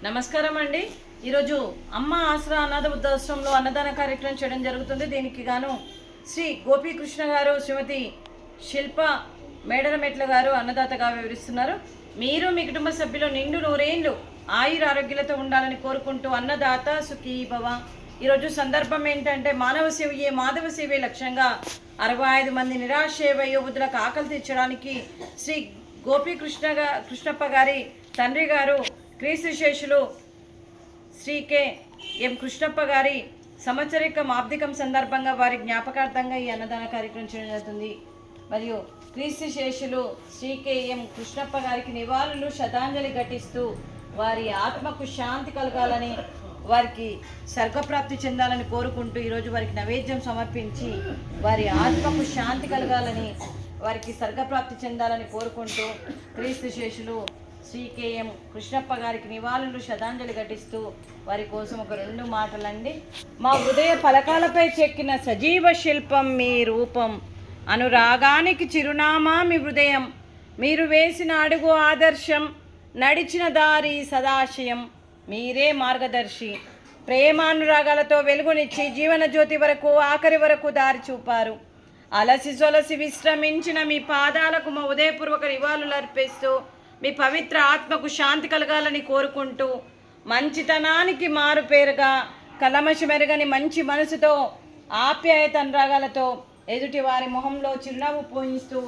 నమస్కారం అండి. ఈరోజు అమ్మ ఆసరా అనాథ వృద్ధాశ్రమంలో అన్నదాన కార్యక్రమం చేయడం జరుగుతుంది. దీనికి గాను శ్రీ గోపీకృష్ణ గారు, శ్రీమతి శిల్ప మేడలమెట్ల గారు అన్నదాతగా వివరిస్తున్నారు. మీరు మీ కుటుంబ సభ్యులు నిండు నూరేళ్లు ఆయుర ఆరోగ్యాలతో ఉండాలని కోరుకుంటూ అన్నదాత సుఖీ భవ. ఈరోజు సందర్భం ఏంటంటే మానవ సేవయే మాధవ సేవే లక్ష్యంగా 65 మంది నిరాశ్రయ వయోవృద్ధులకు ఆకలి తీర్చడానికి శ్రీ కృష్ణప్ప గారి తండ్రి గారు క్రీస్తుశేషులు శ్రీ కె.ఎం. కృష్ణప్ప గారి సంవత్సరిక ఆబ్దికం సందర్భంగా వారి జ్ఞాపకార్థంగా ఈ అన్నదాన కార్యక్రమం చేయడం జరుగుతుంది. మరియు క్రీస్తుశేషులు శ్రీ కె.ఎం. కృష్ణప్ప గారికి నివాళులు శ్రద్ధాంజలి ఘటిస్తూ వారి ఆత్మకు శాంతి కలగాలని, వారికి స్వర్గప్రాప్తి చెందాలని కోరుకుంటూ ఈరోజు వారికి నైవేద్యం సమర్పించి వారి ఆత్మకు శాంతి కలగాలని, వారికి స్వర్గప్రాప్తి చెందాలని కోరుకుంటూ క్రీస్తుశేషులు శ్రీ కె.ఎం. కృష్ణప్ప గారికి నివాళులు శ్రద్ధాంజలి ఘటిస్తూ వారి కోసం ఒక 2 మాటలండి. మా హృదయ పలకాలపై చెక్కిన సజీవ శిల్పం మీ రూపం, అనురాగానికి చిరునామా మీ హృదయం, మీరు వేసిన అడుగు ఆదర్శం, నడిచిన దారి సదాశయం, మీరే మార్గదర్శి. ప్రేమానురాగాలతో వెలుగునిచ్చి జీవన జ్యోతి వరకు ఆఖరి వరకు దారి చూపారు. అలసి సొలసి విశ్రమించిన మీ పాదాలకు మా ఉదయపూర్వక నివాళులు అర్పిస్తూ మీ పవిత్ర ఆత్మకు శాంతి కలగాలని కోరుకుంటూ మంచితనానికి మారుపేరుగా కలమషమెరగని మంచి మనసుతో ఆప్యాయత అనురాగాలతో ఎదుటి వారి మొహంలో చిరునవ్వు పోయిస్తూ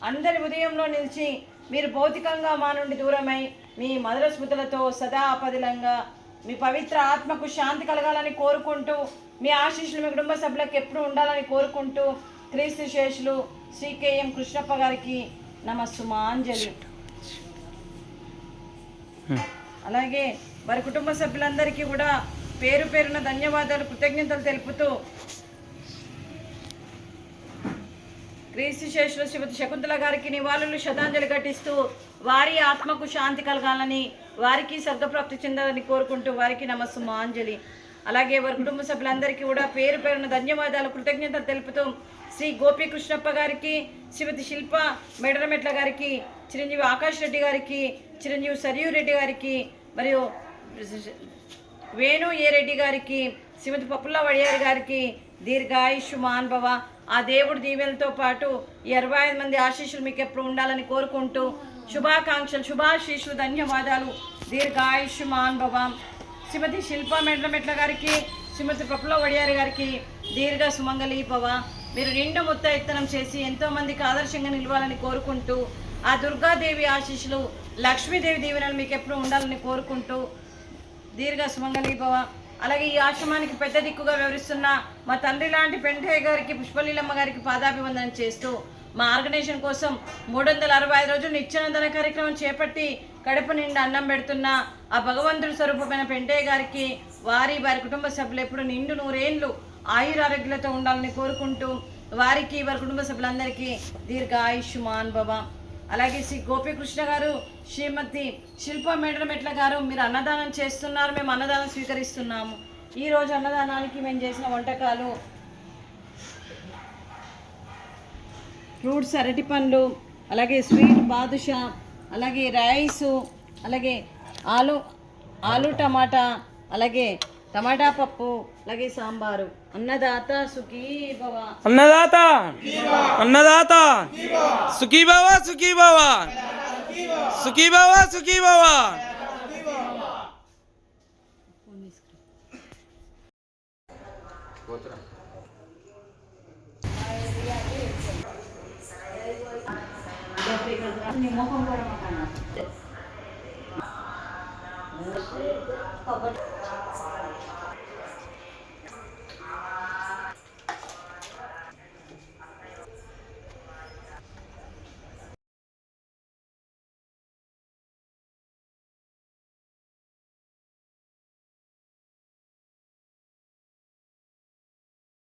అందరి ఉదయంలో నిలిచి మీరు భౌతికంగా మా నుండి దూరమై మీ మధుర స్మృతులతో సదా పదిలంగా మీ పవిత్ర ఆత్మకు శాంతి కలగాలని కోరుకుంటూ మీ ఆశీస్సులు మీ కుటుంబ సభ్యులకు ఎప్పుడు ఉండాలని కోరుకుంటూ క్రీస్తుశేషులు శ్రీ కె.ఎం. కృష్ణప్ప గారికి నమస్సుమాంజలి. అలాగే వారి కుటుంబ సభ్యులందరికీ కూడా పేరు పేరున ధన్యవాదాలు, కృతజ్ఞతలు తెలుపుతూ క్రీస్తుశేషులు శ్రీమతి శకుంతల గారికి నివాళులు శ్రద్ధాంజలి ఘటిస్తూ వారి ఆత్మకు శాంతి కలగాలని, వారికి స్వర్గప్రాప్తి చెందాలని కోరుకుంటూ వారికి నమస్సుమాంజలి. అలాగే వారి కుటుంబ సభ్యులందరికీ కూడా పేరు పేరున ధన్యవాదాలు, కృతజ్ఞతలు తెలుపుతూ శ్రీ గోపీకృష్ణప్ప గారికి, శ్రీమతి శిల్ప మేడలమెట్ల గారికి, చిరంజీవి ఆకాష్ రెడ్డి గారికి, చిరంజీవి సరియు రెడ్డి గారికి, మరియు వేణు ఏ రెడ్డి గారికి, శ్రీమతి పప్పుల వడియారి గారికి దీర్ఘాయుష్మాన్ భవ. ఆ దేవుడి దీవెనలతో పాటు ఈ 65 మంది ఆశీస్సులు మీకు ఎప్పుడు ఉండాలని కోరుకుంటూ శుభాకాంక్షలు, శుభాశీస్సులు, ధన్యవాదాలు, దీర్ఘాయుష్మాన్ భవ. శ్రీమతి శిల్ప మేడలమెట్ల గారికి, శ్రీమతి పప్పుల వడియారి గారికి దీర్ఘ సుమంగళి భవ. మీరు నిండు ముత్తైత్తనం చేసి ఎంతోమందికి ఆదర్శంగా నిలవాలని కోరుకుంటూ ఆ దుర్గాదేవి ఆశీస్సులు, లక్ష్మీదేవి దీవెనలు మీకు ఎప్పుడు ఉండాలని కోరుకుంటూ దీర్ఘ సుమంగళి భవ. అలాగే ఈ ఆశ్రమానికి పెద్ద దిక్కుగా వివరిస్తున్న మా తండ్రి లాంటి పెంటయ్య గారికి, పుష్పలీలమ్మ గారికి పాదాభివందనం చేస్తూ మా ఆర్గనైజేషన్ కోసం 365 రోజులు నిత్యానందన కార్యక్రమం చేపట్టి కడుపు నిండా అన్నం పెడుతున్న ఆ భగవంతుడి స్వరూపమైన పెంటయ్య గారికి, వారి కుటుంబ సభ్యులు ఎప్పుడు నిండు నూరేళ్లు ఆయురారోగ్యాలతో ఉండాలని కోరుకుంటూ వారికి, వారి కుటుంబ సభ్యులందరికీ దీర్ఘాయుష్మాన్ భవ. అలాగే శ్రీ గోపీకృష్ణ గారు, శ్రీమతి శిల్ప మేడలమెట్ల గారు, మీరు అన్నదానం చేస్తున్నారు, మేము అన్నదానం స్వీకరిస్తున్నాము. ఈరోజు అన్నదానానికి మేము చేసిన వంటకాలు ఫ్రూట్స్, అరటి పండ్లు, అలాగే స్వీట్ బాదుషా, అలాగే రైసు, అలాగే ఆలు టమాటా, అలాగే టమాటా పప్పు, అలాగే సాంబారు. అన్నదాత సుఖీ భవ, అన్నదాత అన్నదాత సుఖీ భవ, సుఖీ భవ, సుఖీ భవ, సుఖీ భవ. మొహం కూడా